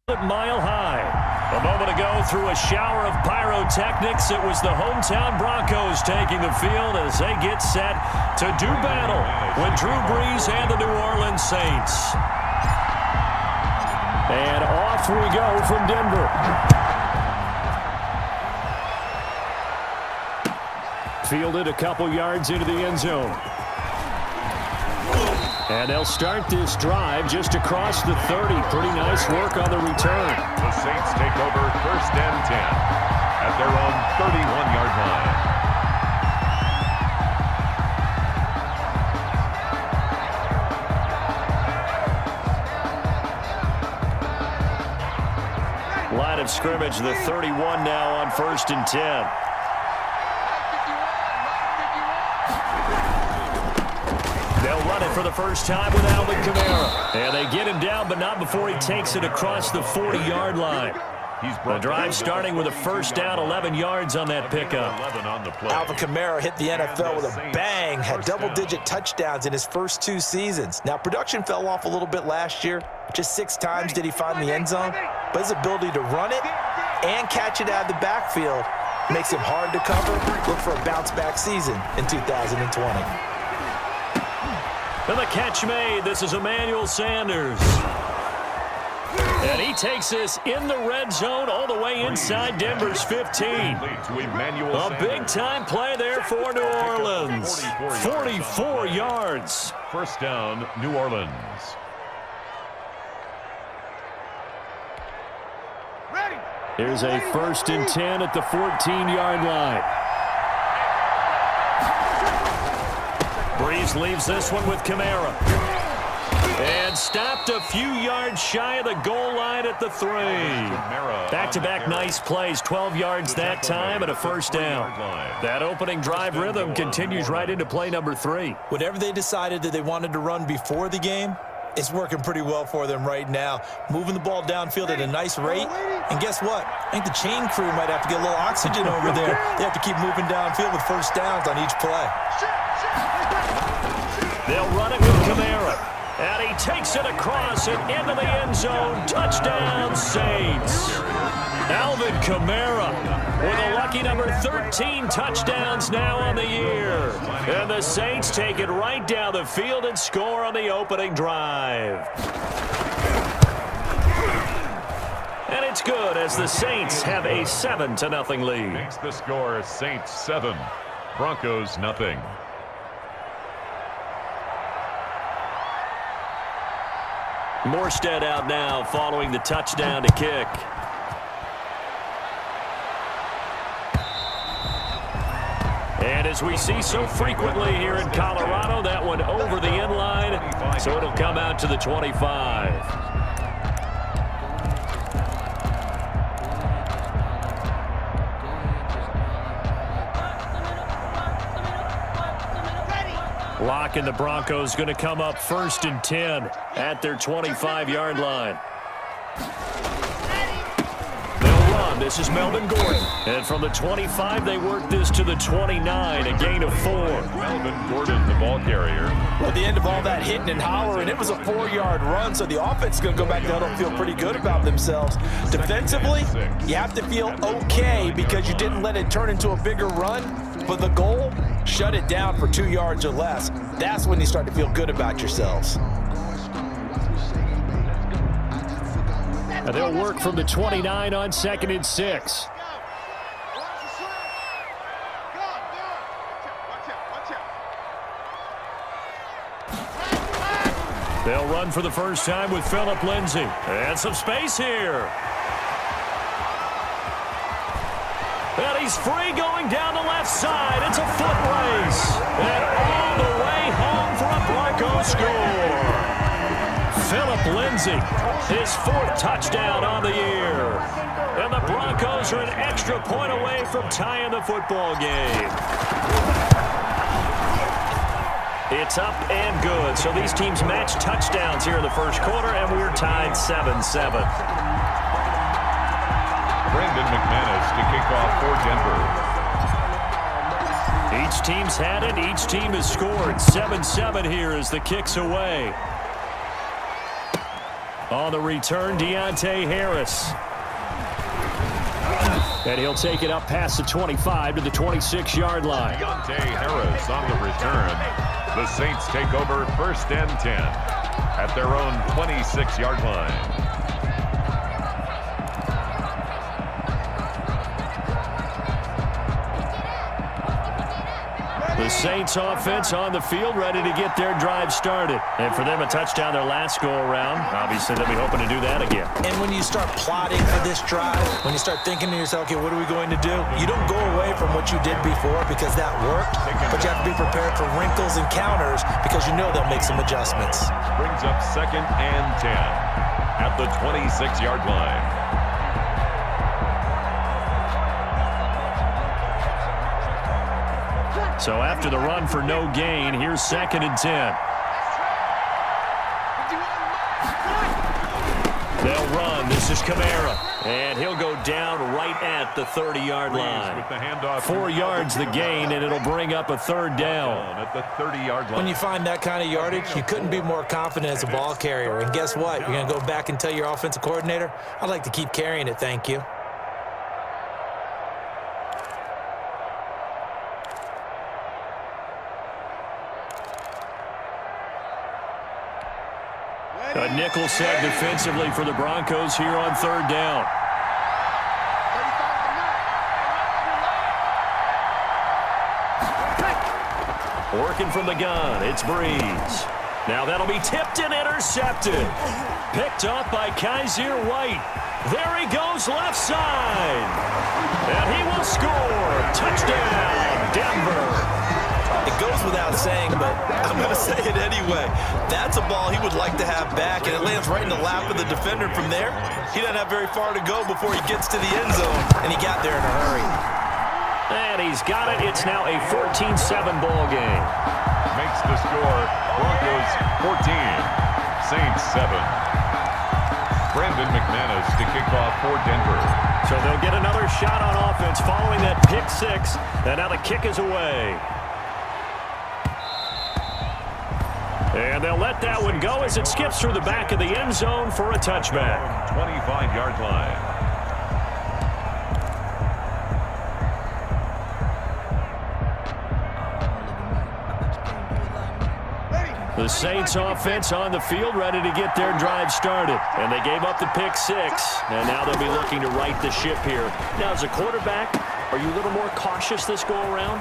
Mile High. A moment ago, through a shower of pyrotechnics, it was the hometown Broncos taking the field as they get set to do battle with Drew Brees and the New Orleans Saints. And off we go from Denver. Fielded a couple yards into the end zone. And they'll start this drive just across the 30. Pretty nice work on the return. The Saints take over 1st and 10 at their own 31-yard line. Line of scrimmage, the 31 now on 1st and 10. For the first time with Alvin Kamara. And they get him down, but not before he takes it across the 40-yard line. The drive starting with a first down, 11 yards on that pickup. Alvin Kamara hit the NFL with a bang, had double-digit touchdowns in his first 2 seasons. Now, production fell off a little bit last year. Just 6 times did he find the end zone. But his ability to run it and catch it out of the backfield makes him hard to cover. Look for a bounce-back season in 2020. And the catch made. This is Emmanuel Sanders. And he takes this in the red zone all the way inside Denver's 15. A big-time play there for New Orleans. 44 yards. First down, New Orleans. Here's a 1st and 10 at the 14-yard line. Brees leaves this one with Kamara. And stopped a few yards shy of the goal line at the 3. Back-to-back nice plays, 12 yards that time and a first down. That opening drive rhythm continues right into play number 3. Whatever they decided that they wanted to run before the game, it's working pretty well for them right now. Moving the ball downfield at a nice rate. And guess what? I think the chain crew might have to get a little oxygen over there. They have to keep moving downfield with first downs on each play. They'll run it with Kamara. And he takes it across and into the end zone. Touchdown, Saints. Alvin Kamara with a lucky number 13 touchdowns now on the year. And the Saints take it right down the field and score on the opening drive. And it's good as the Saints have a 7-0 lead. Makes the score Saints 7, Broncos nothing. Morstead out now following the touchdown to kick. And as we see so frequently here in Colorado, that one over the end line, so it'll come out to the 25. Lock and the Broncos going to come up 1st and 10 at their 25-yard line. They'll run. This is Melvin Gordon. And from the 25, they work this to the 29, a gain of 4. Melvin Gordon, the ball carrier. Well, at the end of all that hitting and hollering, it was a 4-yard run, so the offense is going to go back down and feel pretty good about themselves. Defensively, you have to feel okay because you didn't let it turn into a bigger run, but the goal, shut it down for 2 yards or less. That's when you start to feel good about yourselves. And they'll work from the 29 on 2nd and 6. They'll run for the first time with Phillip Lindsay. And some space here. And he's free going down the left side. It's a foot race. And all the way home for a Broncos score. Phillip Lindsay, his 4th touchdown on the year. And the Broncos are an extra point away from tying the football game. It's up and good. So these teams match touchdowns here in the first quarter, and we're tied 7-7. Brandon McManus to kick off for Denver. Each team's had it. Each team has scored. 7-7 here as the kick's away. On the return, Deontay Harris. And he'll take it up past the 25 to the 26-yard line. Deontay Harris on the return. The Saints take over 1st and 10 at their own 26-yard line. The Saints offense on the field, ready to get their drive started. And for them, a touchdown their last go-around. Obviously, they'll be hoping to do that again. And when you start plotting for this drive, when you start thinking to yourself, okay, what are we going to do? You don't go away from what you did before because that worked, but you have to be prepared for wrinkles and counters because you know they'll make some adjustments. Brings up 2nd and 10 at the 26-yard line. So after the run for no gain, here's 2nd and 10. They'll run. This is Kamara. And he'll go down right at the 30-yard line. 4 yards the gain, and it'll bring up a 3rd down. At the 30-yard line. When you find that kind of yardage, you couldn't be more confident as a ball carrier. And guess what? You're going to go back and tell your offensive coordinator, I'd like to keep carrying it, thank you. A nickel set defensively for the Broncos here on 3rd down. Working from the gun, it's Breeze. Now that'll be tipped and intercepted. Picked up by Kaiser White. There he goes left side. And he will score. Touchdown, Denver. It goes without saying, but I'm going to say it anyway. That's a ball he would like to have back, and it lands right in the lap of the defender from there. He doesn't have very far to go before he gets to the end zone, and he got there in a hurry. And he's got it. It's now a 14-7 ball game. Makes the score Broncos 14, Saints 7. Brandon McManus to kick off for Denver. So they'll get another shot on offense following that pick 6, and now the kick is away. And they'll let that one go as it skips through the back of the end zone for a touchback. 25-yard line. The Saints offense on the field ready to get their drive started. And they gave up the pick 6, and now they'll be looking to right the ship here. Now, as a quarterback, are you a little more cautious this go-around?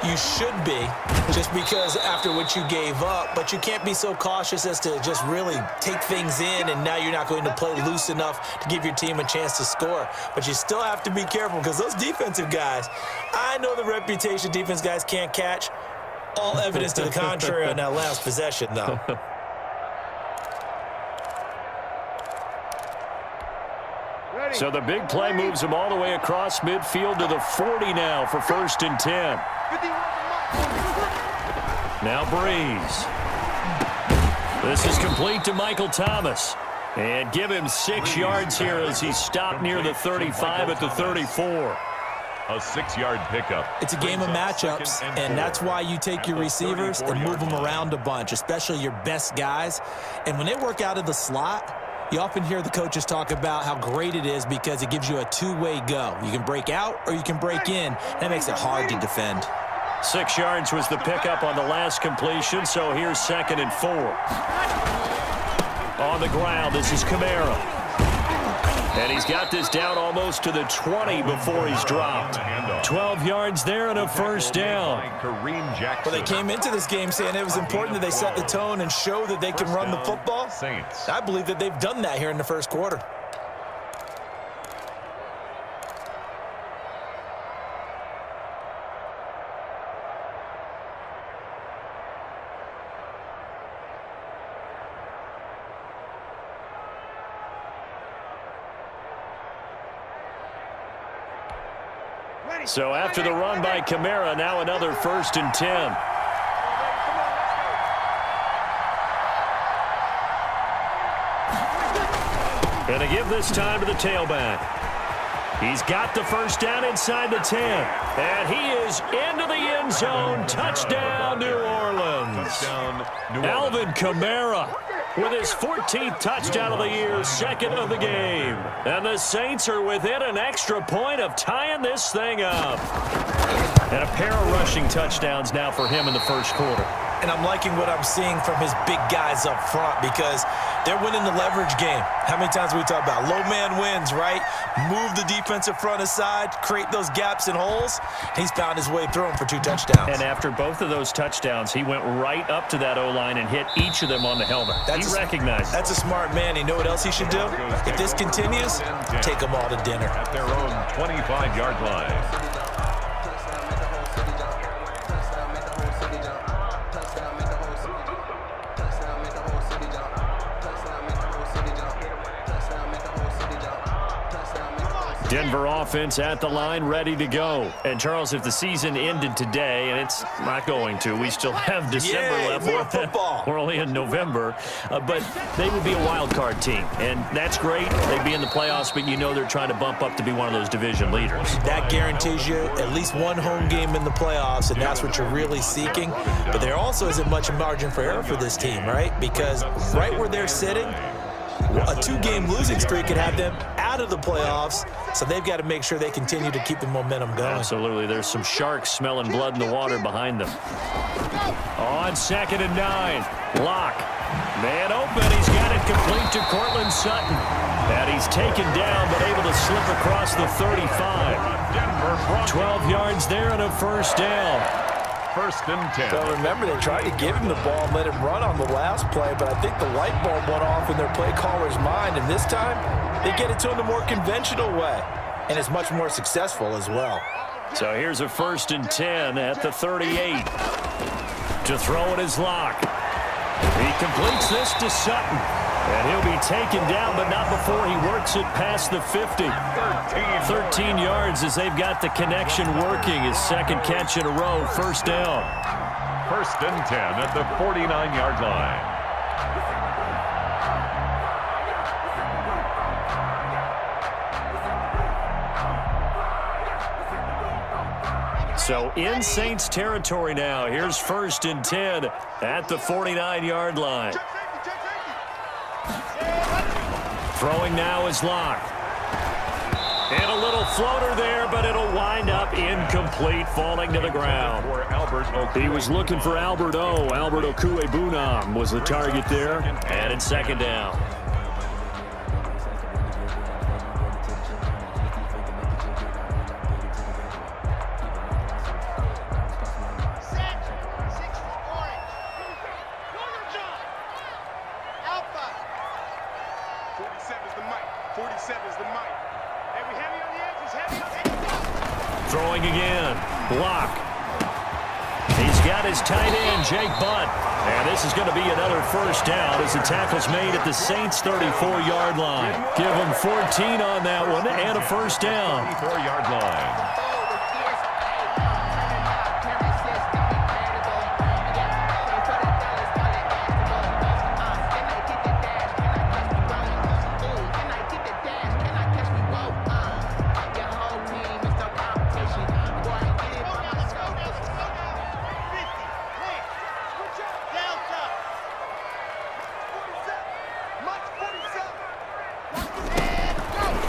You should be, just because after what you gave up, but you can't be so cautious as to just really take things in, and now you're not going to play loose enough to give your team a chance to score. But you still have to be careful because those defensive guys, I know the reputation defense guys can't catch. All evidence to the contrary on that last possession, though. So the big play moves him all the way across midfield to the 40 now for 1st and 10. Now Breeze. This is complete to Michael Thomas. And give him 6 yards here as he stopped near the 35 at the 34. A 6-yard pickup. It's a game of matchups, and that's why you take your receivers and move them around a bunch, especially your best guys. And when they work out of the slot, you often hear the coaches talk about how great it is because it gives you a two-way go. You can break out or you can break in. That makes it hard to defend. 6 yards was the pickup on the last completion, so here's 2nd and 4. On the ground, this is Kamara. And he's got this down almost to the 20 before he's dropped. 12 yards there and a 1st down. Well, they came into this game saying it was important that they set the tone and show that they can run the football. I believe that they've done that here in the 1st quarter. So after the run by Kamara, now another 1st and 10. Going to give this time to the tailback. He's got the 1st down inside the 10. And he is into the end zone. Touchdown, New Orleans. Alvin Kamara with his 14th touchdown of the year, second of the game. And the Saints are within an extra point of tying this thing up. And a pair of rushing touchdowns now for him in the first quarter. And I'm liking what I'm seeing from his big guys up front because they're winning the leverage game. How many times have we talked about low man wins, right? Move the defensive front aside, create those gaps and holes. He's found his way through them for 2 touchdowns. And after both of those touchdowns, he went right up to that O-line and hit each of them on the helmet. He recognized it. That's a smart man. You know what else he should do? If this continues, take them all to dinner. At their own 25-yard line. Denver offense at the line, ready to go. And, Charles, if the season ended today, and it's not going to, we still have December left. More football. We're only in November. But they would be a wild card team. And that's great. They'd be in the playoffs, but you know they're trying to bump up to be one of those division leaders. That guarantees you at least one home game in the playoffs, and that's what you're really seeking. But there also isn't much margin for error for this team, right? Because right where they're sitting, a 2-game losing streak could have them out of the playoffs, so they've got to make sure they continue to keep the momentum going. Absolutely. There's some sharks smelling blood in the water behind them. On 2nd and 9, Locke. Man open. He's got it complete to Cortland Sutton. And he's taken down, but able to slip across the 35. 12 yards there and a first down. 1st and 10. So remember, they tried to give him the ball and let him run on the last play, but I think the light bulb went off in their play caller's mind, and this time they get it to him the more conventional way, and it's much more successful as well. So here's a 1st and 10 at the 38. To throw it is Locke. He completes this to Sutton. And he'll be taken down, but not before he works it past the 50. 13 yards as they've got the connection working. His 2nd catch in a row, first down. 1st and 10 at the 49-yard line. So in Saints territory now. Here's 1st and 10 at the 49-yard line. Throwing now is Locke. And a little floater there, but it'll wind up incomplete, falling to the ground. He was looking for Albert O. Albert Okwuegbunam was the target there. And it's 2nd down. Throwing again. Locke. He's got his tight end, Jake Butt. And this is going to be another first down as the tackle's made at the Saints' 34-yard line. Give him 14 on that one and a first down. 34-yard line.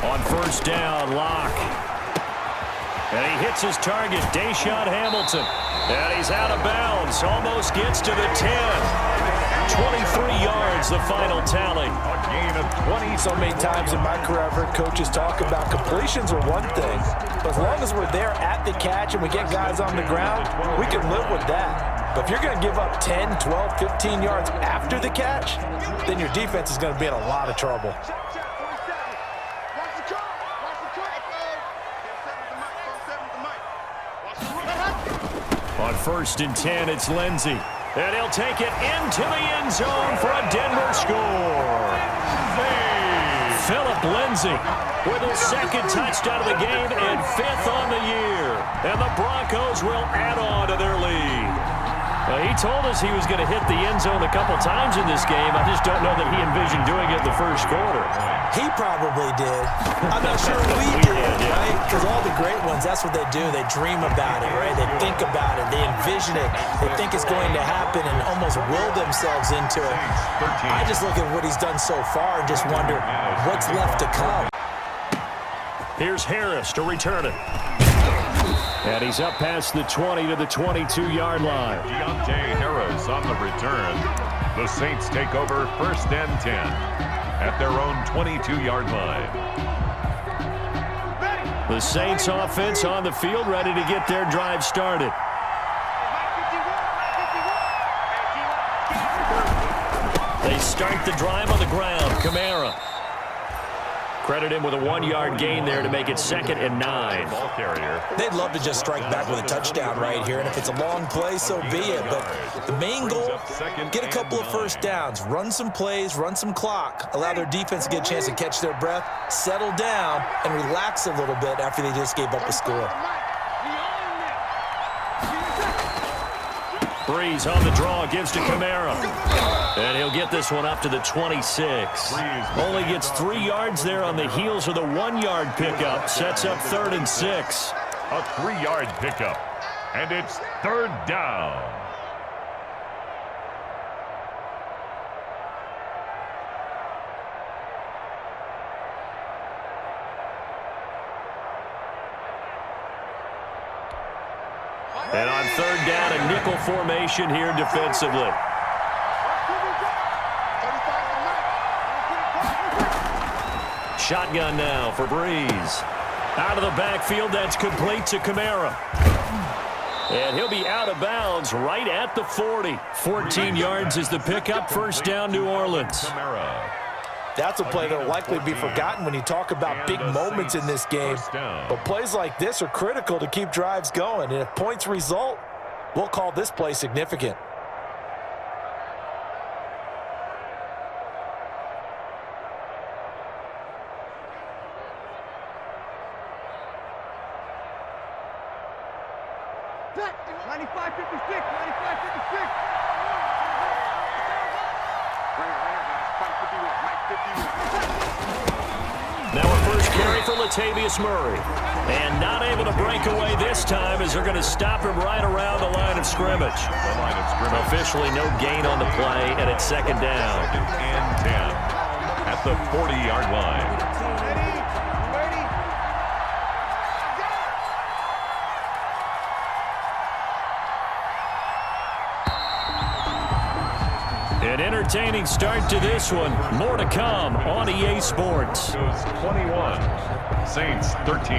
On first down, Locke. And he hits his target, Deshaun Hamilton. And he's out of bounds, almost gets to the 10. 23 yards, the final tally. A gain of 20. So many times in my career, I've heard coaches talk about completions are one thing, but as long as we're there at the catch and we get guys on the ground, we can live with that. But if you're going to give up 10, 12, 15 yards after the catch, then your defense is going to be in a lot of trouble. On 1st and 10, it's Lindsey. And he'll take it into the end zone for a Denver score. Philip Lindsey with his 2nd touchdown of the game and 5th on the year. And the Broncos will add on to their lead. He told us he was going to hit the end zone a couple times in this game. I just don't know that he envisioned doing it in the first quarter. He probably did. I'm not sure we did, right? Because all the great ones, that's what they do. They dream about it, right? They think about it. They envision it. They think it's going to happen and almost will themselves into it. I just look at what he's done so far and just wonder what's left to come. Here's Harris to return it. And he's up past the 20 to the 22-yard line. Deontay Harris on the return. The Saints take over 1st and 10 at their own 22-yard line. The Saints offense on the field, ready to get their drive started. They start the drive on the ground. Kamara. Credit him with a 1-yard gain there to make it 2nd and 9. Ball carrier. They'd love to just strike back with a touchdown right here, and if it's a long play, so be it. But the main goal, get a couple of first downs, run some plays, run some clock, allow their defense to get a chance to catch their breath, settle down, and relax a little bit after they just gave up a score. Breeze on the draw, gives to Kamara. And he'll get this one up to the 26. Only gets 3 yards there on the heels of the 1-yard pickup. Sets up 3rd and 6. A 3-yard pickup. And it's 3rd down. And on 3rd down, a nickel formation here defensively. Shotgun now for Breeze. Out of the backfield, that's complete to Kamara. And he'll be out of bounds right at the 40. 14 yards is the pickup. 1st down, New Orleans. That's a play that will likely be forgotten when you talk about big moments in this game. But plays like this are critical to keep drives going. And if points result, we'll call this play significant. Now a first carry for Latavius Murray. And not able to break away this time as they're going to stop him right around the line of scrimmage. Officially no gain on the play, and it's 2nd down. 2nd and 10 at the 40-yard line. An entertaining start to this one. More to come on EA Sports. 21, Saints 13.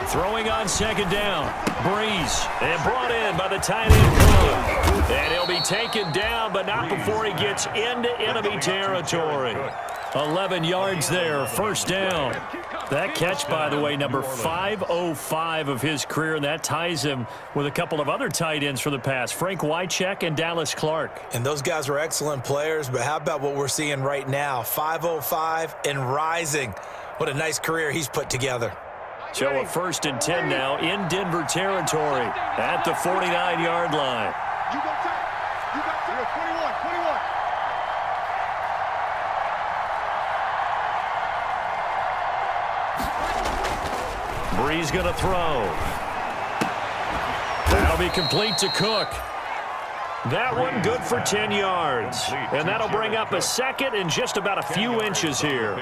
Throwing on 2nd down. Breeze. And brought in by the tight end Cook. And he'll be taken down, but not before he gets into enemy territory. 11 yards there. 1st down. That catch, by the way, number 505 of his career, and that ties him with a couple of other tight ends for the past, Frank Wycheck and Dallas Clark. And those guys were excellent players, but how about what we're seeing right now? 505 and rising. What a nice career he's put together. So a 1st and 10 now in Denver territory at the 49-yard line. You got 21. Breeze going to throw. That'll be complete to Cook. That one good for 10 yards. And that'll bring up a 2nd and just about a few inches here.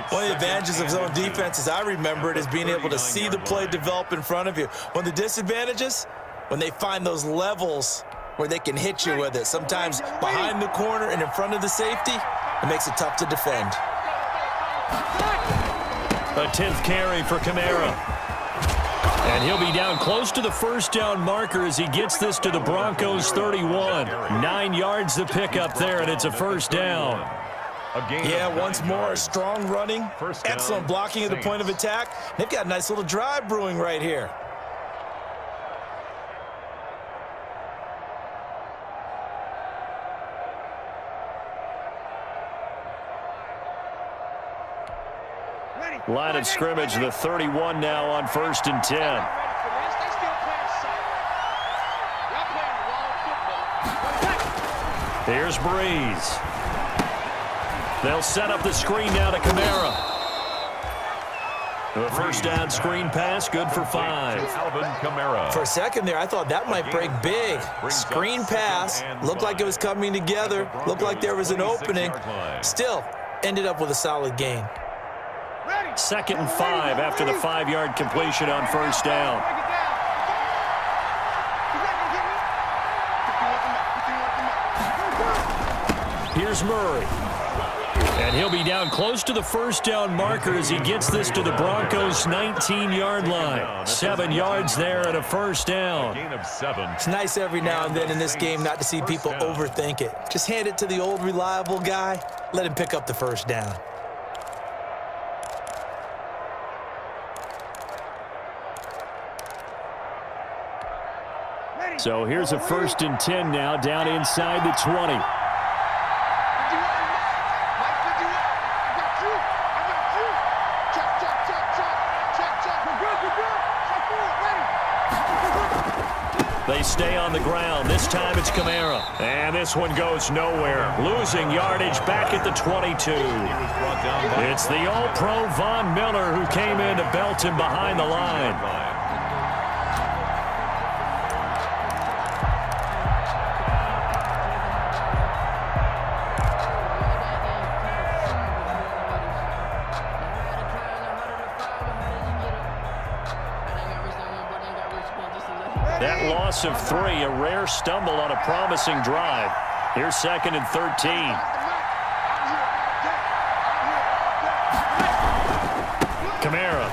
One of the advantages of zone defense, as I remember it, is being able to see the play develop in front of you. One of the disadvantages, when they find those levels where they can hit you with it, sometimes behind the corner and in front of the safety, it makes it tough to defend. A 10th carry for Kamara. And he'll be down close to the 1st down marker as he gets this to the Broncos 31. 9 yards the pickup there, and it's a 1st down. Yeah, once more, strong running, excellent blocking at the point of attack. They've got a nice little drive brewing right here. Line of scrimmage, the 31 now on 1st and 10. Here's Breeze. They'll set up the screen now to Kamara. The first down screen pass, good for 5. Alvin Kamara. For a second there, I thought that might break big. Screen pass, looked like it was coming together, looked like there was an opening. Still, ended up with a solid gain. 2nd and 5 after the 5-yard completion on 1st down. Here's Murray. And he'll be down close to the 1st down marker as he gets this to the Broncos' 19-yard line. 7 yards there and a 1st down. Gain of 7. It's nice every now and then in this game not to see people overthink it. Just hand it to the old reliable guy. Let him pick up the 1st down. So here's a 1st and 10 now down inside the 20. They stay on the ground. This time it's Kamara. And this one goes nowhere. Losing yardage back at the 22. It's the All-Pro Von Miller who came in to belt him behind the line. That loss of 3, a rare stumble on a promising drive. Here's 2nd and 13. Kamara.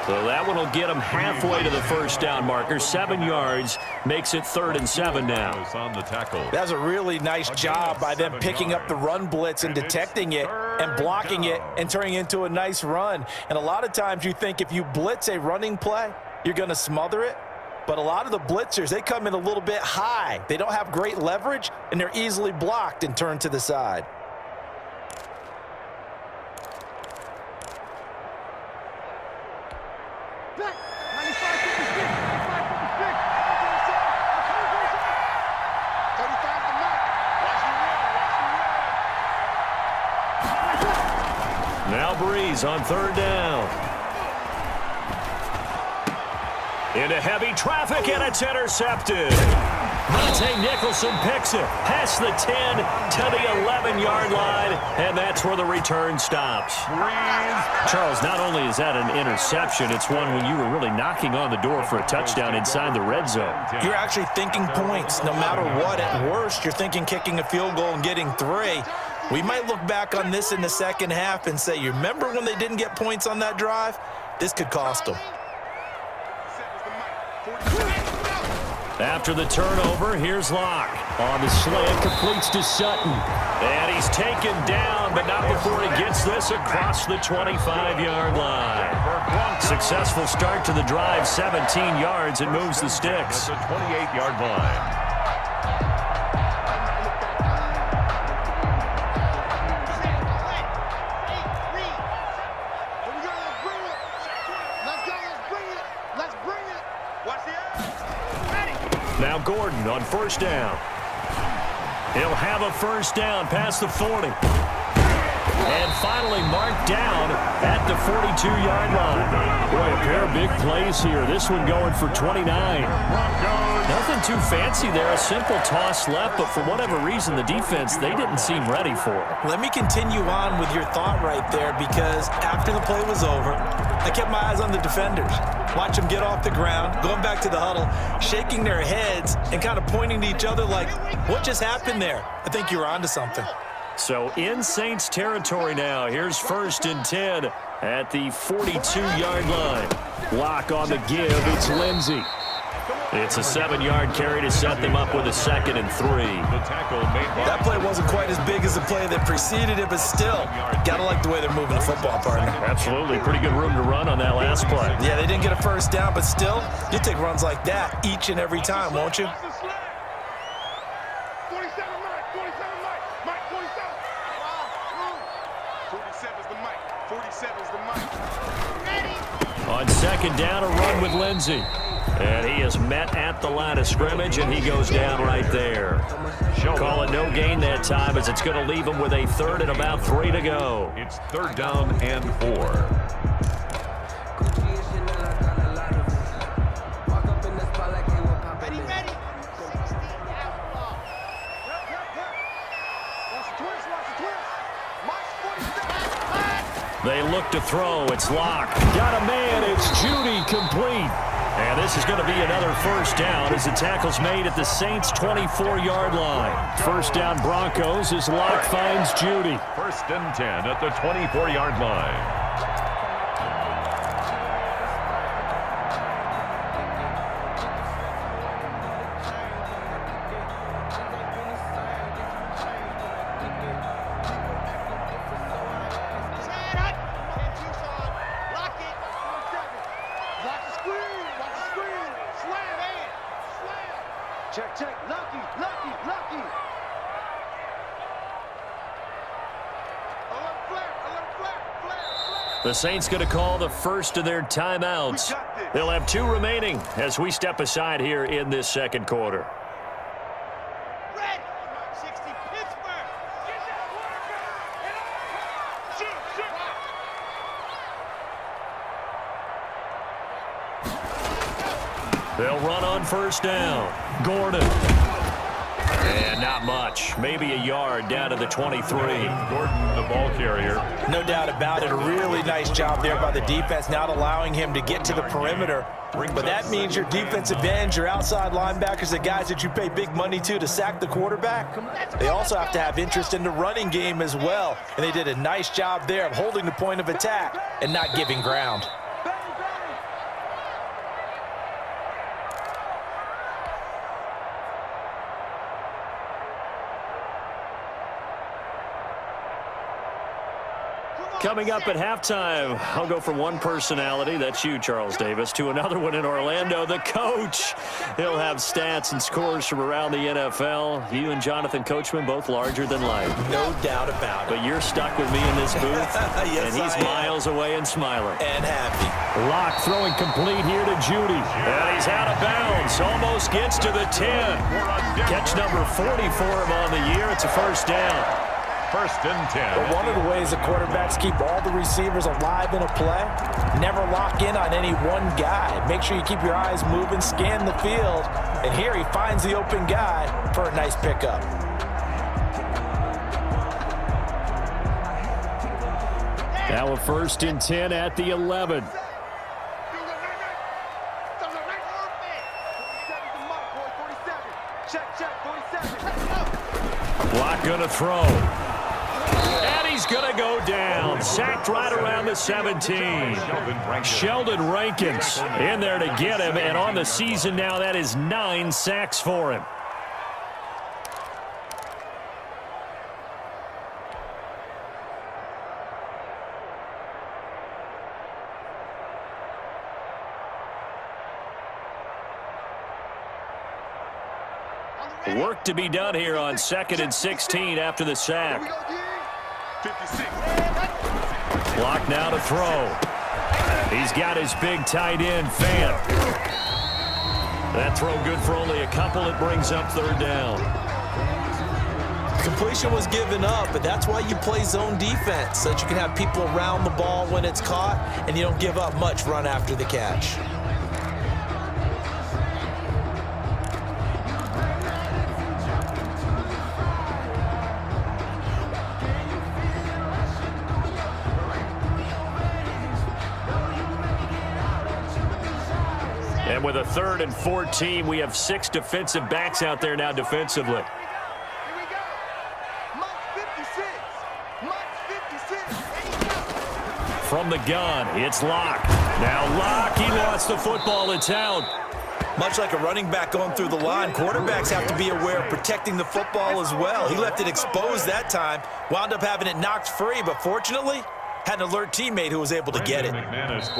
So that one will get him halfway to the 1st down marker. 7 yards makes it 3rd and 7 now. On the tackle. That's a really nice job by them picking up the run blitz and detecting it and blocking it and turning it into a nice run. And a lot of times you think if you blitz a running play, you're going to smother it. But a lot of the blitzers, they come in a little bit high. They don't have great leverage, and they're easily blocked and turned to the side. Now Breeze on 3rd down. Into heavy traffic, and it's intercepted. Monte Nicholson picks it past the 10 to the 11-yard line, and that's where the return stops. Charles, not only is that an interception, it's one when you were really knocking on the door for a touchdown inside the red zone. You're actually thinking points. No matter what, at worst, you're thinking kicking a field goal and getting 3. We might look back on this in the second half and say, you remember when they didn't get points on that drive? This could cost them. After the turnover, here's Locke. On the slant, completes to Sutton. And he's taken down, but not before he gets this across the 25-yard line. Successful start to the drive, 17 yards, and moves the sticks. At the 28-yard line. Now Gordon on 1st down. He'll have a 1st down past the 40. And finally marked down at the 42-yard line. Boy, a pair of big plays here. This one going for 29. Nothing too fancy there. A simple toss left, but for whatever reason, the defense, they didn't seem ready for it. Let me continue on with your thought right there, because after the play was over, I kept my eyes on the defenders. Watch them get off the ground, going back to the huddle, shaking their heads and kind of pointing to each other like, what just happened there? I think you were onto something. So in Saints territory now. Here's 1st and 10 at the 42-yard line. Lock on the give. It's Lindsey. It's a 7-yard carry to set them up with a 2nd and 3. That play wasn't quite as big as the play that preceded it, but still, gotta like the way they're moving the football, partner. Absolutely. Pretty good room to run on that last play. Yeah, they didn't get a 1st down, but still, you take runs like that each and every time, won't you? On second down, a run with Lindsey. And he is met at the line of scrimmage, and he goes down right there. Call it no gain that time, as it's going to leave him with a third and about 3 to go. It's third down and 4. They look to throw. It's locked. Got a man. It's Judy complete. And this is going to be another first down as the tackle's made at the Saints' 24-yard line. First down Broncos as Locke finds Judy. First and 10 at the 24-yard line. Check. Lucky. Alert flare. The Saints going to call the first of their timeouts. They'll have 2 remaining as we step aside here in this second quarter. Red 60 Pittsburgh. Get that worker. They'll run on first down. Gordon. And not much. Maybe a yard down to the 23. Gordon, the ball carrier. No doubt about it. A really nice job there by the defense, not allowing him to get to the perimeter. But that means your defensive ends, your outside linebackers, the guys that you pay big money to sack the quarterback, they also have to have interest in the running game as well. And they did a nice job there of holding the point of attack and not giving ground. Coming up at halftime, I'll go from one personality, that's you, Charles Davis, to another one in Orlando, the coach. He'll have stats and scores from around the NFL. You and Jonathan Coachman, both larger than life. No doubt about it. But you're stuck with me in this booth, yes, and he's miles away and smiling. And happy. Locke throwing complete here to Judy. And he's out of bounds, almost gets to the 10. Catch number 40 for him on the year. It's a first down. First and 10. But one of the ways the quarterbacks keep all the receivers alive in a play, never lock in on any one guy. Make sure you keep your eyes moving, scan the field, and here he finds the open guy for a nice pickup. Now a first and 10 at the 11. Locke gonna throw. And he's gonna go down. Sacked right around the 17. Sheldon Rankins in there to get him. And on the season now, that is 9 sacks for him. Work to be done here on 2nd and 16 after the sack. 56. Locke now to throw. He's got his big tight end, Fant. That throw good for only a couple. It brings up third down. Completion was given up, but that's why you play zone defense, so that you can have people around the ball when it's caught, and you don't give up much run after the catch. And with a 3rd and 14, we have 6 defensive backs out there now defensively. Here we go. Mike 56. From the gun, it's Locke. Now Locke, he lost the football. It's out. Much like a running back going through the line, quarterbacks have to be aware of protecting the football as well. He left it exposed that time, wound up having it knocked free, but fortunately, had an alert teammate who was able to get it.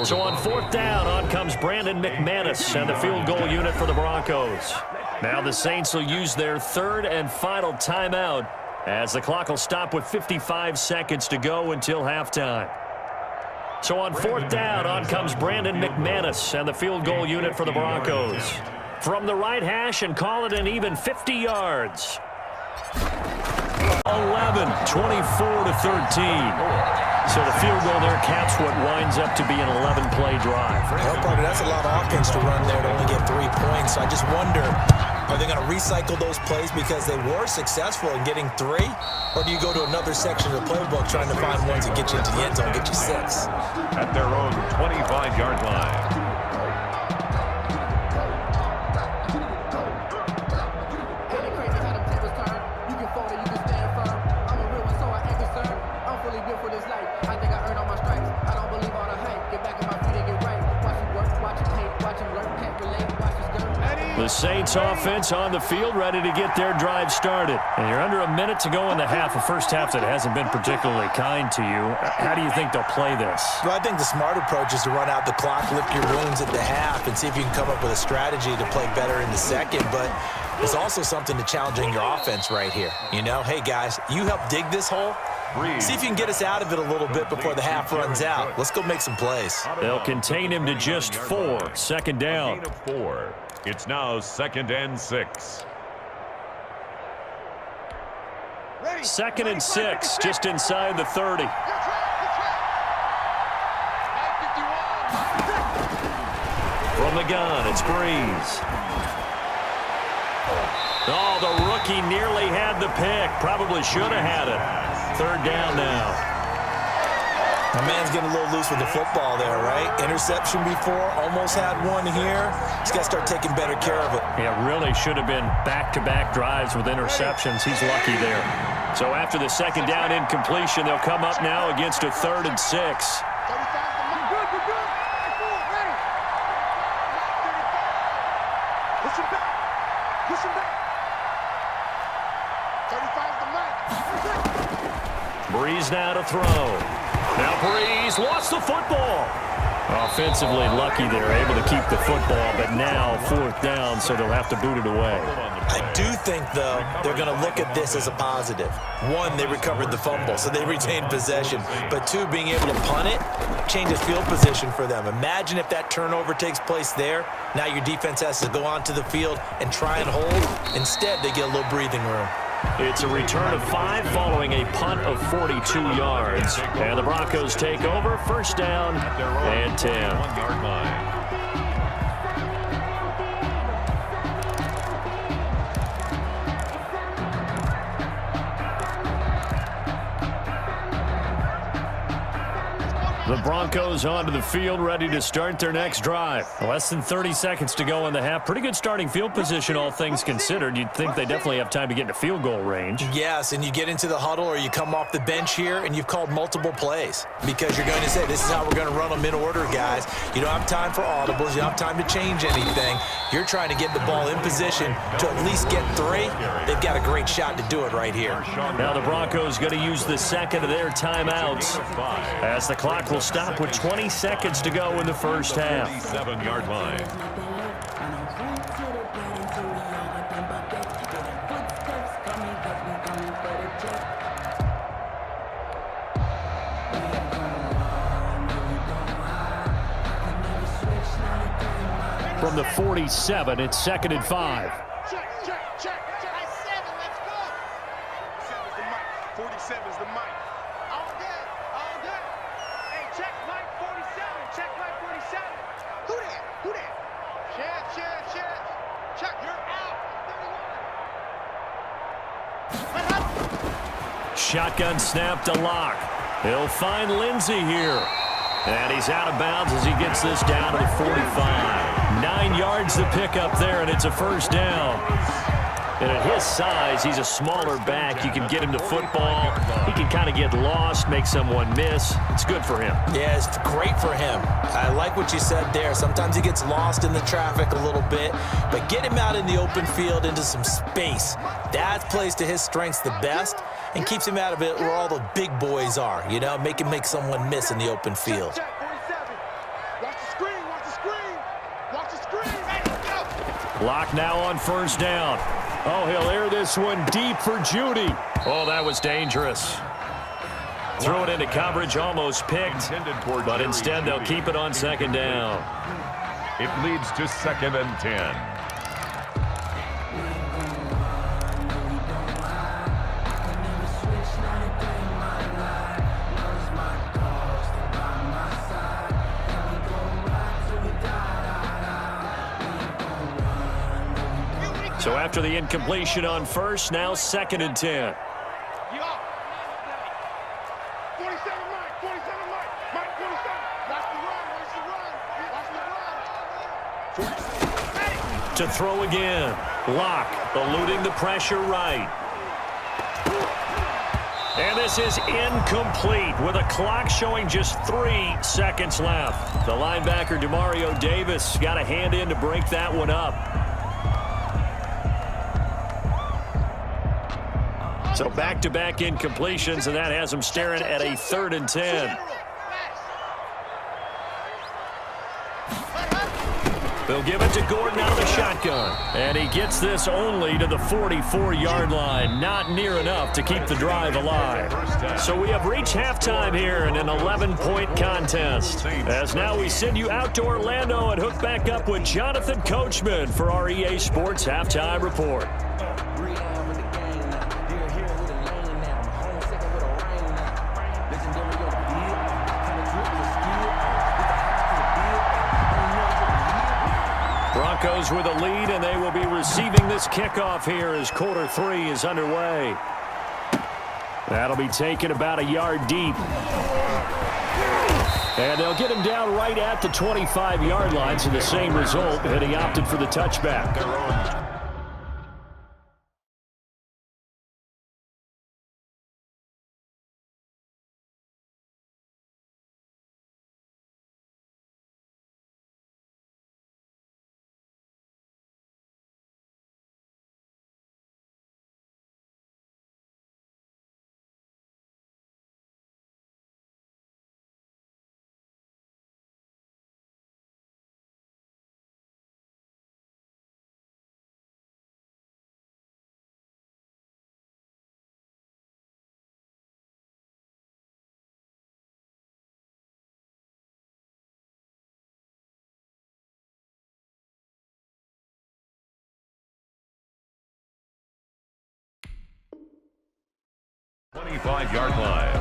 So on 4th down, on comes Brandon McManus and the field goal unit for the Broncos. Now the Saints will use their 3rd and final timeout as the clock will stop with 55 seconds to go until halftime. So on 4th down, on comes Brandon McManus and the field goal unit for the Broncos. From the right hash and call it an even 50 yards. 11, 24-13. So the field goal there caps what winds up to be an 11-play drive. Well, Parker, that's a lot of offense to run there to only get 3 points. So I just wonder, are they going to recycle those plays because they were successful in getting 3? Or do you go to another section of the playbook trying to find ones that get you into the end zone, get you 6? At their own 25-yard line. The Saints offense on the field, ready to get their drive started. And you're under a minute to go in the half, a first half that hasn't been particularly kind to you. How do you think they'll play this? Well, I think the smart approach is to run out the clock, lick your wounds at the half, and see if you can come up with a strategy to play better in the second. But there's also something to challenging your offense right here. You know, hey, guys, you help dig this hole. See if you can get us out of it a little bit before the half runs out. Let's go make some plays. They'll contain him to just 4. 2nd down. 4. It's now 2nd and 6. 2nd and 6, just inside the 30. From the gun, it's Breeze. Oh, the rookie nearly had the pick. Probably should have had it. 3rd down now. My man's getting a little loose with the football there, right? Interception before, almost had one here. He's got to start taking better care of it. Yeah, really should have been back-to-back drives with interceptions. He's lucky there. So after the 2nd down incompletion, they'll come up now against a 3rd and 6. Breeze now to throw. Now Breeze lost the football. Offensively lucky they're able to keep the football, but now 4th down, so they'll have to boot it away. I do think, though, they're going to look at this as a positive. 1, they recovered the fumble, so they retained possession. But 2, being able to punt it changes field position for them. Imagine if that turnover takes place there. Now your defense has to go onto the field and try and hold. Instead, they get a little breathing room. It's a return of 5 following a punt of 42 yards. And the Broncos take over, 1st down and 10. 1-yard line. The Broncos onto the field, ready to start their next drive. Less than 30 seconds to go in the half. Pretty good starting field position, all things considered. You'd think they definitely have time to get into field goal range. Yes, and you get into the huddle or you come off the bench here and you've called multiple plays because you're going to say, this is how we're going to run them in order, guys. You don't have time for audibles. You don't have time to change anything. You're trying to get the ball in position to at least get 3. They've got a great shot to do it right here. Now the Broncos going to use the 2nd of their timeouts as the clock will stop with 20 seconds to go in the 1st half. 7-yard line. From the 47, it's 2nd and 5. Check. I 7, let's go. 7's the mic. 47's the mic. All good. Hey, check mic 47. Check mic 47. Who that? Check. Check, you're out. 31. Shotgun snap to Locke. He'll find Lindsey here. And he's out of bounds as he gets this down to the 45. 9 yards to pick up there, and it's a 1st down. And at his size, he's a smaller back. You can get him to football. He can kind of get lost, make someone miss. It's good for him. Yeah, it's great for him. I like what you said there. Sometimes he gets lost in the traffic a little bit, but get him out in the open field into some space. That plays to his strengths the best and keeps him out of it where all the big boys are, you know, make him make someone miss in the open field. Check 47. Watch the screen. Watch the screen. Ready, go. Locke now on 1st down. Oh, he'll air this one deep for Judy. Oh, that was dangerous. Threw it into coverage, almost picked, but instead they'll keep it on second down. It leads to 2nd and 10. So after the incompletion on first, now 2nd and 10. 47 Mike, 47 Mike, Mike 47. Watch the run, watch the run. To throw again. Lock, eluding the pressure right. And this is incomplete with a clock showing just 3 seconds left. The linebacker, Demario Davis, got a hand in to break that one up. So back-to-back incompletions, and that has him staring at a 3rd and 10. They'll give it to Gordon out of the shotgun. And he gets this only to the 44-yard line. Not near enough to keep the drive alive. So we have reached halftime here in an 11-point contest. As now we send you out to Orlando and hook back up with Jonathan Coachman for our EA Sports Halftime Report. Broncos with a lead, and they will be receiving this kickoff here as quarter 3 is underway. That'll be taken about a yard deep. And they'll get him down right at the 25-yard line, so the same result, and he opted for the touchback. Five-yard line.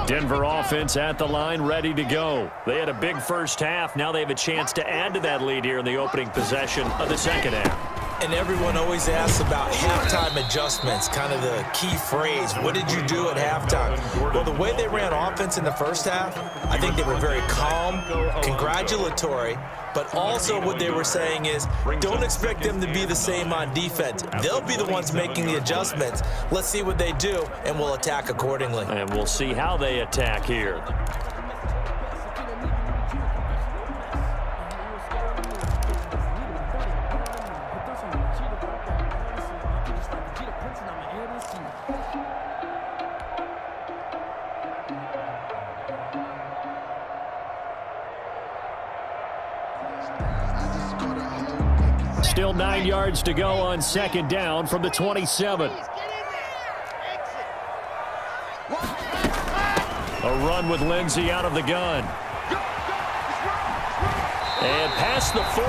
Denver offense at the line, ready to go. They had a big first half. Now they have a chance to add to that lead here in the opening possession of the second half. And everyone always asks about halftime adjustments, kind of the key phrase. What did you do at halftime? Well, the way they ran offense in the first half, I think they were very calm, congratulatory, but also what they were saying is don't expect them to be the same on defense. They'll be the ones making the adjustments. Let's see what they do, and we'll attack accordingly. And we'll see how they attack here. Still 9 yards to go on second down from the 27. A run with Lindsey out of the gun. And past the 40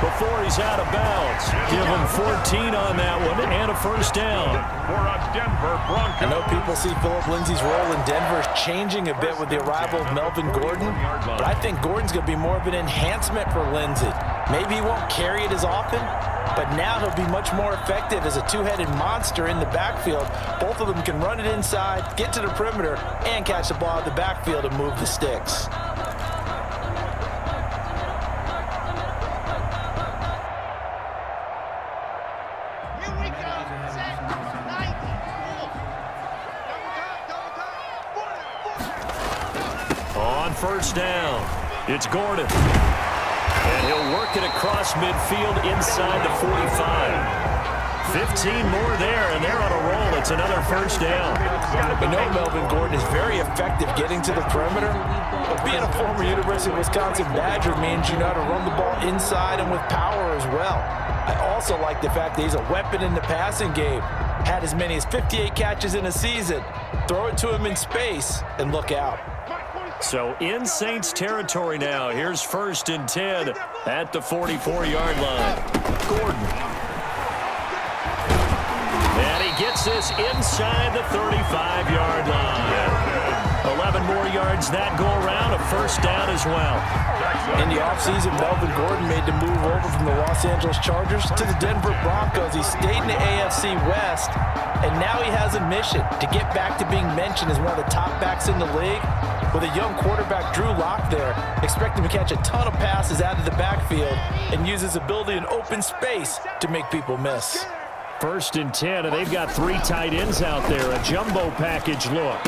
before he's out of bounds. Give him 14 on that one and a first down. For a Denver Broncos. I know people see Philip Lindsay's role in Denver changing a bit with the arrival of Melvin Gordon, but I think Gordon's going to be more of an enhancement for Lindsay. Maybe he won't carry it as often, but now he'll be much more effective as a two-headed monster in the backfield. Both of them can run it inside, get to the perimeter, and catch the ball in the backfield and move the sticks. On first down, it's Gordon. And he'll work it across midfield inside the 45. 15 more there, and they're on a roll. It's another first down. We know Melvin Gordon is very effective getting to the perimeter, but being a former University of Wisconsin Badger means you know how to run the ball inside and with power as well. I also like the fact that he's a weapon in the passing game. Had as many as 58 catches in a season. Throw it to him in space and look out. So in Saints territory now. Here's 1st and 10 at the 44-yard line. Gordon. And he gets this inside the 35-yard line. 11 more yards that go around, a first down as well. In the offseason, Melvin Gordon made the move over from the Los Angeles Chargers to the Denver Broncos. He stayed in the AFC West, and now he has a mission to get back to being mentioned as one of the top backs in the league. With a young quarterback, Drew Lock there, expect him to catch a ton of passes out of the backfield and use his ability in open space to make people miss. 1st and 10, and they've got 3 tight ends out there. A jumbo package look.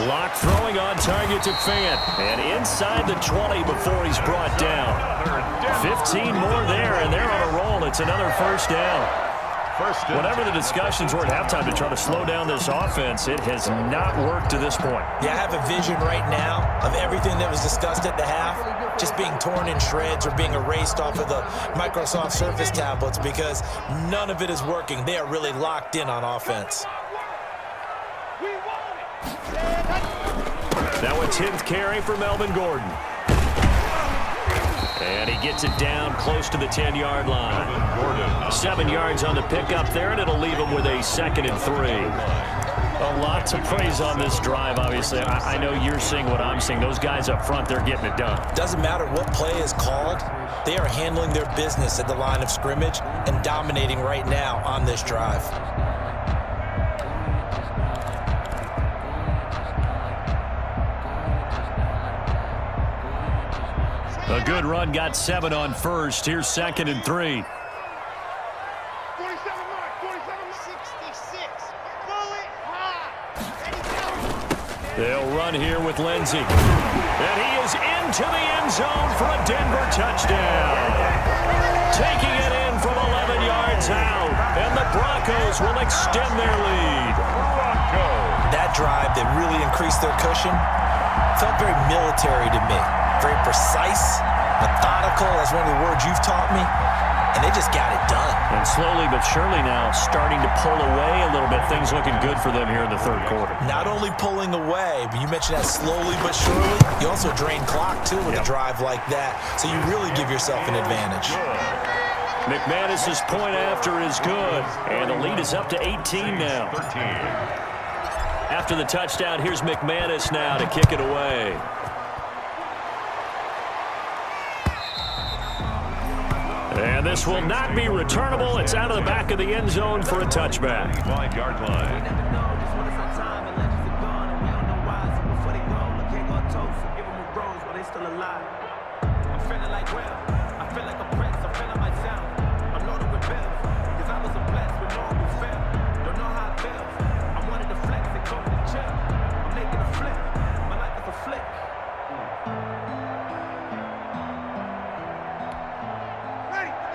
Lock throwing on target to Fant. And inside the 20 before he's brought down. 15 more there, and they're on a roll. It's another first down. Whatever the discussions were at halftime to try to slow down this offense, it has not worked to this point. Yeah, I have a vision right now of everything that was discussed at the half just being torn in shreds or being erased off of the Microsoft Surface tablets because none of it is working. They are really locked in on offense. Now a 10th carry for Melvin Gordon. And he gets it down close to the 10-yard line. 7 yards on the pickup there, and it'll leave him with a 2nd and 3. A lot to praise on this drive, obviously. I know you're seeing what I'm seeing. Those guys up front, they're getting it done. Doesn't matter what play is called. They are handling their business at the line of scrimmage and dominating right now on this drive. A good run, got 7 on first. Here's 2nd and 3. 47 mark, 66. Pull it high. They'll run here with Lindsey. And he is into the end zone for a Denver touchdown. Taking it in from 11 yards out. And the Broncos will extend their lead. That drive that really increased their cushion felt very military to me. Very precise, methodical, that's one of the words you've taught me, and they just got it done. And slowly but surely now starting to pull away a little bit. Things looking good for them here in the 3rd quarter. Not only pulling away, but you mentioned that slowly but surely. You also drain clock, too, with a drive like that, so you really give yourself an advantage. McManus's point after is good, and the lead is up to 18 now. After the touchdown, here's McManus now to kick it away. And this will not be returnable. It's out of the back of the end zone for a touchback. 5-yard line.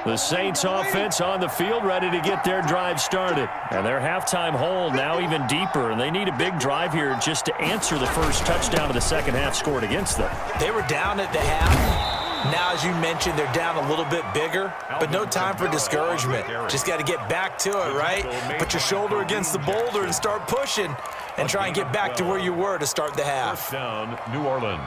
The Saints offense on the field ready to get their drive started. And their halftime hole now even deeper. And they need a big drive here just to answer the first touchdown of the second half scored against them. They were down at the half. Now, as you mentioned, they're down a little bit bigger, but no time for discouragement. Just got to get back to it, right? Put your shoulder against the boulder and start pushing and try and get back to where you were to start the half. Down, New Orleans.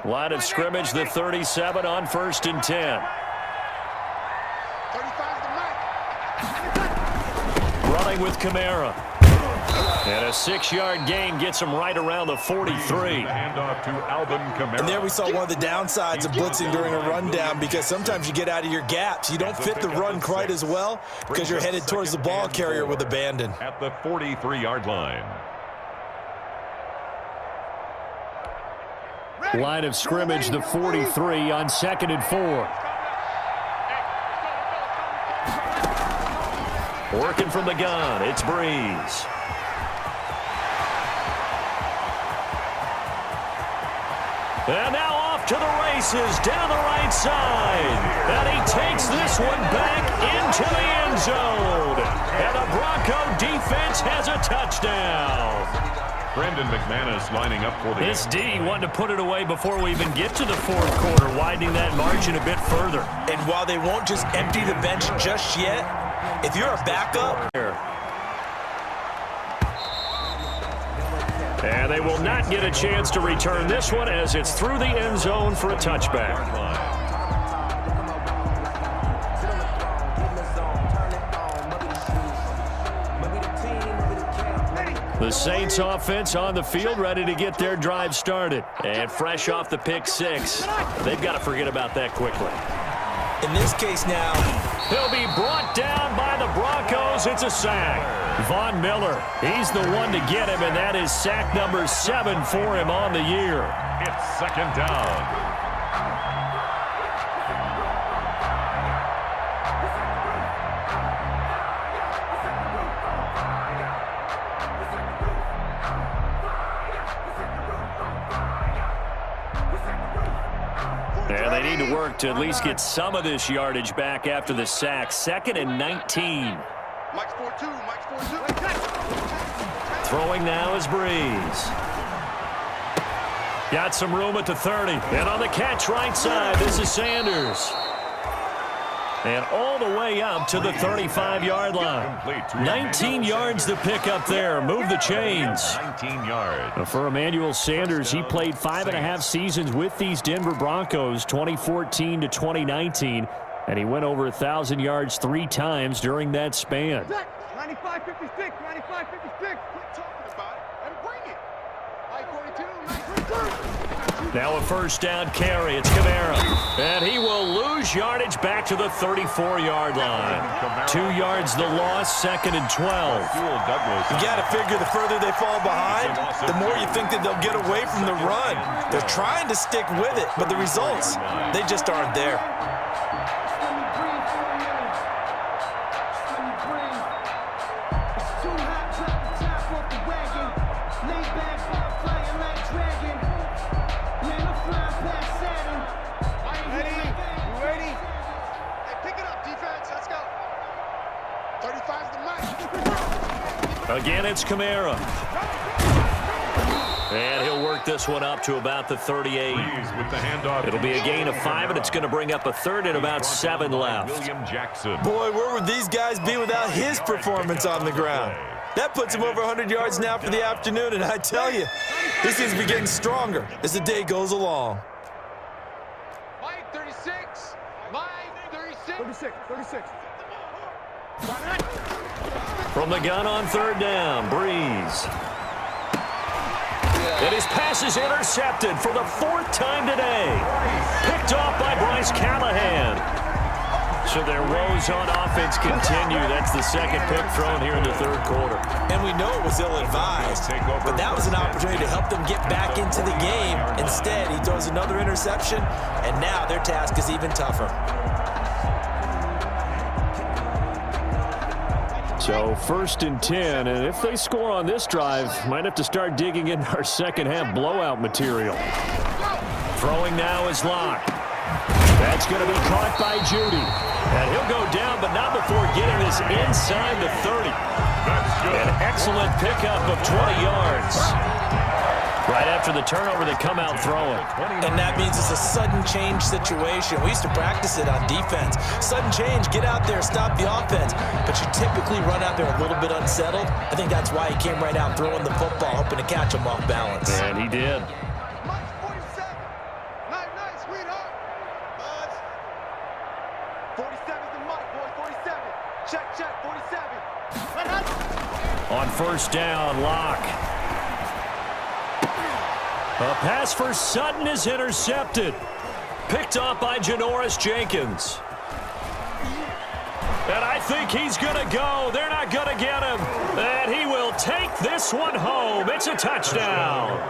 Line of scrimmage, the 37 on 1st and 10. 35 to Mike. Running with Kamara. And a 6-yard gain gets him right around the 43. Handoff to Alvin Kamara. And there we saw one of the downsides of blitzing during a rundown because sometimes you get out of your gaps. You don't fit the run quite as well because you're headed towards the ball carrier with abandon. At the 43-yard line. Line of scrimmage, the 43 on 2nd and 4. Working from the gun, it's Breeze. And now off to the races down the right side. And he takes this zone. And the Bronco defense has a touchdown. Brandon McManus lining up for the... This D wanted to put it away before we even get to the fourth quarter, widening that margin a bit further. And while they won't just empty the bench just yet, if you're a backup... And they will not get a chance to return this one as it's through the end zone for a touchback. The Saints offense on the field, ready to get their drive started. And fresh off the pick six, they've got to forget about that quickly. In this case now, he'll be brought down by the Broncos. It's a sack. Von Miller, he's the one to get him, and that is sack number 7 for him on the year. It's second down. And they need to work to at least get some of this yardage back after the sack. 2nd and 19. Mike's 4-2. Mike's 4-2. Throwing now is Breeze. Got some room at the 30. And on the catch right side, this is Sanders. And all the way up to the 35-yard line. 19 yards to pick up there. Move the chains. 19 yards. For Emmanuel Sanders, he played 5.5 seasons with these Denver Broncos, 2014 to 2019. And he went over 1,000 yards 3 times during that span. 95-56, 95-56. Quit talking about it and bring it. I-42. Now a first down carry. It's Kamara. And he will lose yardage back to the 34-yard line. 2 yards the loss, 2nd and 12. You got to figure the further they fall behind, the more you think that they'll get away from the run. They're trying to stick with it, but the results, they just aren't there. Again, it's Kamara. And he'll work this one up to about the 38. With the handoff. It'll be a gain of 5, and it's going to bring up a 3rd and about 7 left. William Jackson. Boy, where would these guys be without his performance on the ground? That puts him over 100 yards now for the afternoon, and I tell you, this seems to be getting stronger as the day goes along. Mike 36. Mike 36. 36. From the gun on 3rd down, Breeze. And his pass is intercepted for the 4th time today. Picked off by Bryce Callahan. So their woes on offense continue. That's the 2nd pick thrown here in the 3rd quarter. And we know it was ill-advised, but that was an opportunity to help them get back into the game. Instead, he throws another interception, and now their task is even tougher. So 1st and 10, and if they score on this drive, might have to start digging in our second-half blowout material. Throwing now is Locke. That's going to be caught by Judy. And he'll go down, but not before getting this inside the 30. An excellent pickup of 20 yards. Right after the turnover, they come out throwing. And that means it's a sudden change situation. We used to practice it on defense. Sudden change, get out there, stop the offense. But you typically run out there a little bit unsettled. I think that's why he came right out throwing the football, hoping to catch him off balance. And he did. Mike 47. Night, sweetheart. Buzz. 47's the Mike, boy. 47. Check, 47. On 1st down, Locke. A pass for Sutton is intercepted. Picked off by Janoris Jenkins. And I think he's going to go. They're not going to get him. And he will take this one home. It's a touchdown.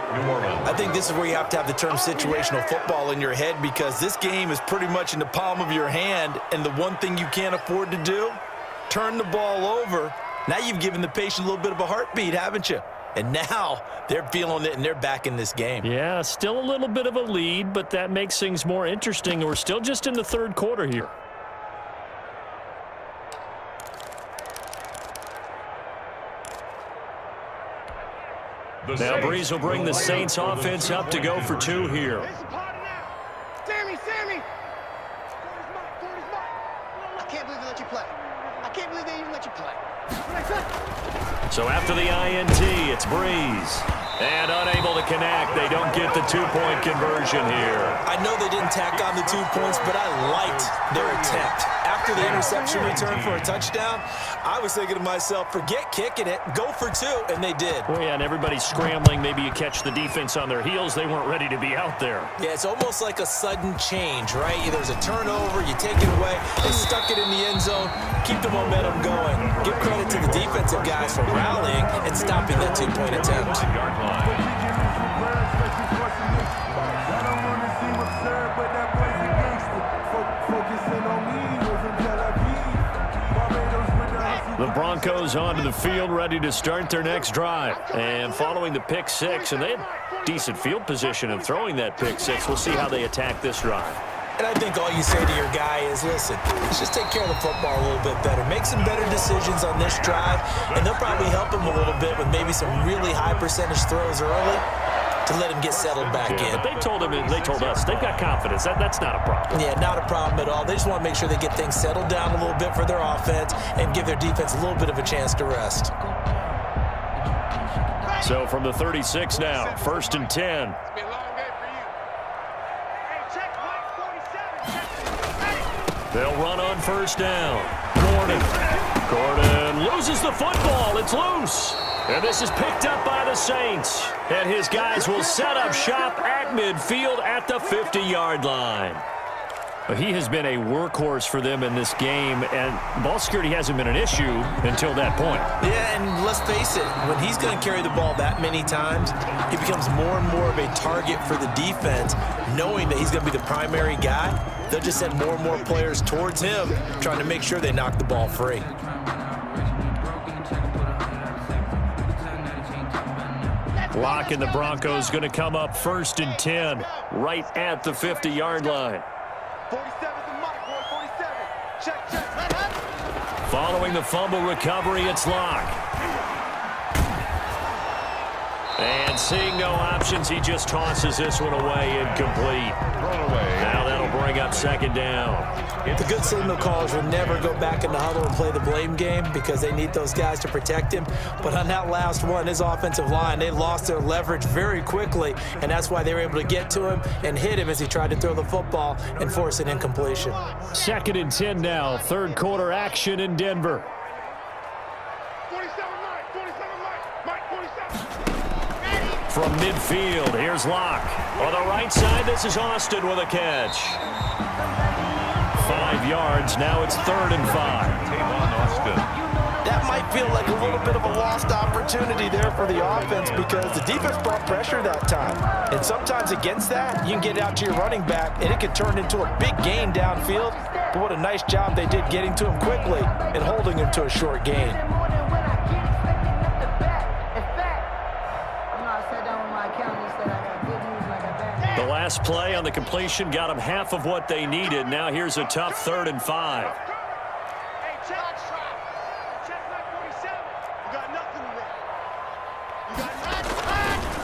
I think this is where you have to have the term situational football in your head, because this game is pretty much in the palm of your hand, and the one thing you can't afford to do, turn the ball over. Now you've given the patient a little bit of a heartbeat, haven't you? And now they're feeling it, and they're back in this game. Yeah, still a little bit of a lead, but that makes things more interesting. We're still just in the 3rd quarter here. Now Breeze will bring the Saints offense up to go for 2 here. Sammy! I can't believe they let you play. I can't believe they even let you play. So after the INT, it's Breeze. And unable to connect. They don't get the 2-point conversion here. I know they didn't tack on the 2 points, but I liked their attempt. After the interception return for a touchdown, I was thinking to myself, forget kicking it, go for 2, and they did. Well, yeah, and everybody's scrambling. Maybe you catch the defense on their heels. They weren't ready to be out there. Yeah, it's almost like a sudden change, right? There's a turnover, you take it away, they stuck it in the end zone, keep the momentum going. Give credit to the defensive guys for rallying and stopping that 2-point attempt. The Broncos onto the field, ready to start their next drive. And following the pick 6, and they had decent field position in throwing that pick 6. We'll see how they attack this drive. And I think all you say to your guy is, listen, let's just take care of the football a little bit better. Make some better decisions on this drive, and they'll probably help him a little bit with maybe some really high percentage throws early to let him get settled back in. But they told us they've got confidence. That's not a problem. Yeah, not a problem at all. They just want to make sure they get things settled down a little bit for their offense and give their defense a little bit of a chance to rest. So from the 36 now, 1st and 10. They'll run on 1st down. Gordon loses the football. It's loose. And this is picked up by the Saints. And his guys will set up shop at midfield at the 50-yard line. He has been a workhorse for them in this game, and ball security hasn't been an issue until that point. Yeah, and let's face it, when he's going to carry the ball that many times, he becomes more and more of a target for the defense, knowing that he's going to be the primary guy. They'll just send more and more players towards him, trying to make sure they knock the ball free. Locke and the Broncos going to come up 1st and 10, right at the 50-yard line. 47's the mic, boy, 47. Check. Following the fumble recovery, it's Locke. And seeing no options, he just tosses this one away, incomplete. Now that'll bring up 2nd down. The good signal callers will never go back in the huddle and play the blame game because they need those guys to protect him. But on that last one, his offensive line, they lost their leverage very quickly, and that's why they were able to get to him and hit him as he tried to throw the football and force an incompletion. 2nd and 10 now, 3rd quarter action in Denver. 47 Mike, 47. From midfield, here's Locke. On the right side, this is Austin with a catch. 5 yards, now it's 3rd and 5. That might feel like a little bit of a lost opportunity there for the offense because the defense brought pressure that time. And sometimes against that, you can get out to your running back, and it can turn into a big gain downfield. But what a nice job they did getting to him quickly and holding him to a short gain. The last play on the completion got them half of what they needed. Now here's a tough 3rd and 5. Hey, check like 47. You got nothing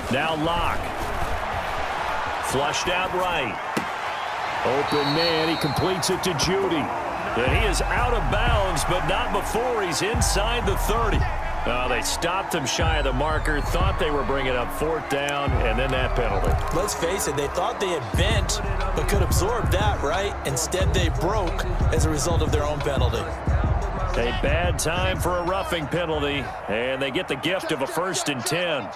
to Now Locke. Flushed out right. Open man, he completes it to Judy. And he is out of bounds, but not before he's inside the 30. They stopped him shy of the marker, thought they were bringing up 4th down, and then that penalty. Let's face it, they thought they had bent, but could absorb that, right? Instead, they broke as a result of their own penalty. A bad time for a roughing penalty, and they get the gift of a 1st and 10.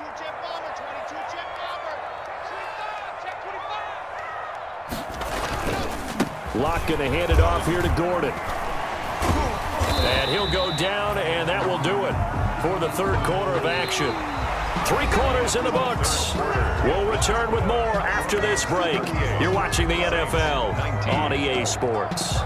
Locke going to hand it off here to Gordon. And he'll go down, and that will do it for the 3rd quarter of action. 3 quarters in the books. We'll return with more after this break. You're watching the NFL on EA Sports.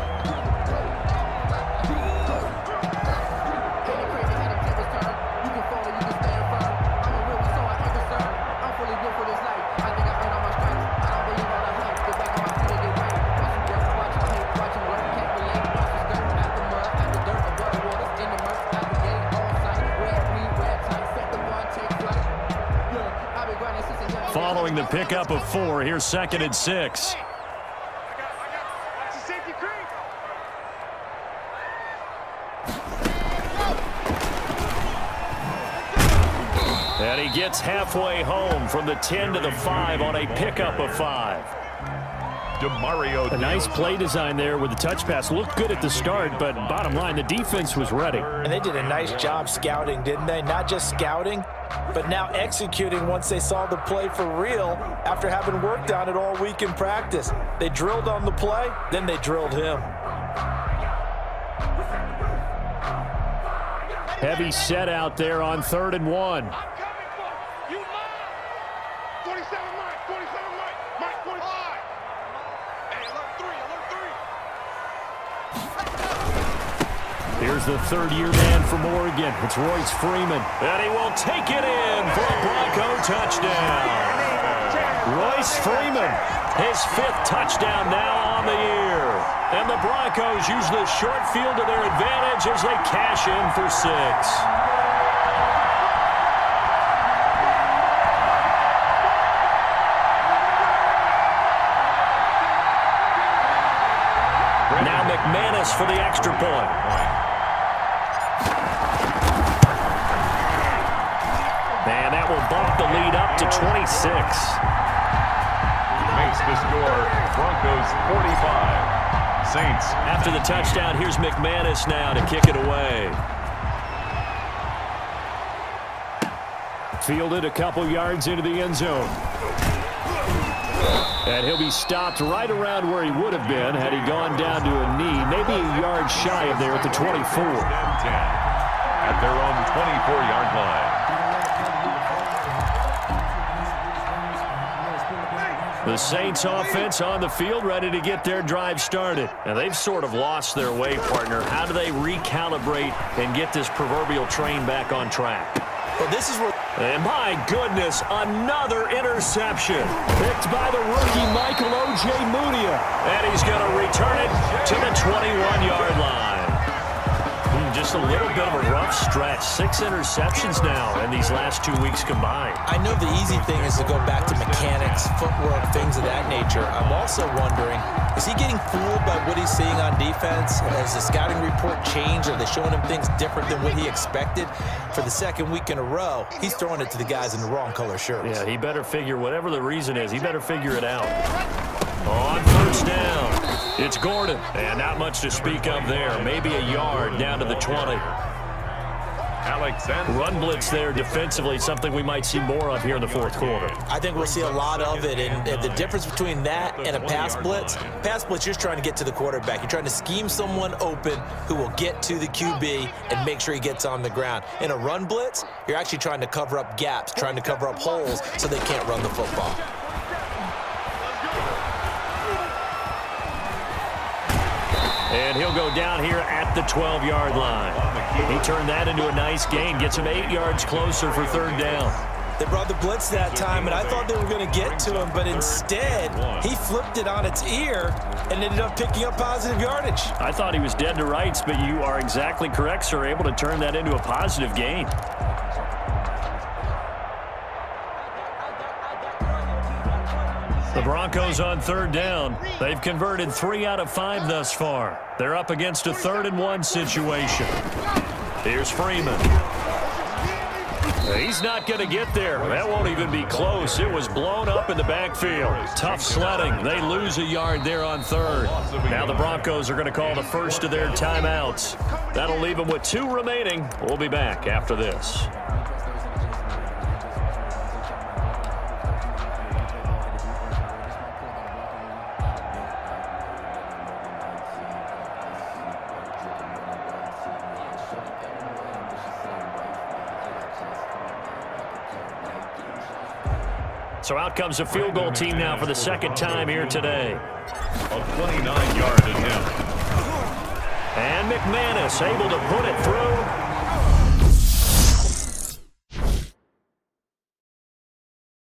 allowing the pickup of 4. Here's 2nd and 6. And he gets halfway home from the 10 to the 5 on a pickup of 5. A nice play design there with the touch pass. Looked good at the start, but bottom line, the defense was ready. And they did a nice job scouting, didn't they? Not just scouting, but now executing once they saw the play for real after having worked on it all week in practice. They drilled on the play, then they drilled him. Heavy set out there on 3rd and 1. Here's the third-year man from Oregon. It's Royce Freeman. And he will take it in for a Bronco touchdown. Royce Freeman, his 5th touchdown now on the year. And the Broncos use the short field to their advantage as they cash in for 6. Now McManus for the extra point. And that will bump the lead up to 26. Makes the score Broncos 45. Saints. After the touchdown, here's McManus now to kick it away. Fielded a couple yards into the end zone. And he'll be stopped right around where he would have been had he gone down to a knee, maybe a yard shy of there at the 24. At their own 24-yard line. The Saints offense on the field ready to get their drive started. And they've sort of lost their way, partner. How do they recalibrate and get this proverbial train back on track? Well, this is where... And my goodness, another interception. Picked by the rookie Michael O.J. Mudia. And he's going to return it to the 21-yard line. Just a little bit of a rough stretch. 6 interceptions now in these last 2 weeks combined. I know the easy thing is to go back to mechanics, footwork, things of that nature. I'm also wondering, is he getting fooled by what he's seeing on defense? Has the scouting report changed? Are they showing him things different than what he expected? For the 2nd week in a row, he's throwing it to the guys in the wrong color shirts. Yeah, he better figure, whatever the reason is, he better figure it out. On 1st down, it's Gordon. And not much to speak of there. Maybe a yard down to the 20. Run blitz there defensively, something we might see more of here in the 4th quarter. I think we'll see a lot of it, and the difference between that and a pass blitz, you're just trying to get to the quarterback. You're trying to scheme someone open who will get to the QB and make sure he gets on the ground. In a run blitz, you're actually trying to cover up gaps, trying to cover up holes so they can't run the football. And he'll go down here at the 12-yard line. He turned that into a nice gain, gets him 8 yards closer for 3rd down. They brought the blitz that time, and I thought they were going to get to him, but instead, he flipped it on its ear and ended up picking up positive yardage. I thought he was dead to rights, but you are exactly correct, sir, able to turn that into a positive gain. The Broncos on 3rd down. They've converted 3 out of 5 thus far. They're up against a 3rd and 1 situation. Here's Freeman. He's not going to get there. That won't even be close. It was blown up in the backfield. Tough sledding. They lose a yard there on 3rd. Now the Broncos are going to call the first of their timeouts. That'll leave them with 2 remaining. We'll be back after this. So out comes a field goal team now for the 2nd time here today. A 29-yard attempt. And McManus able to put it through.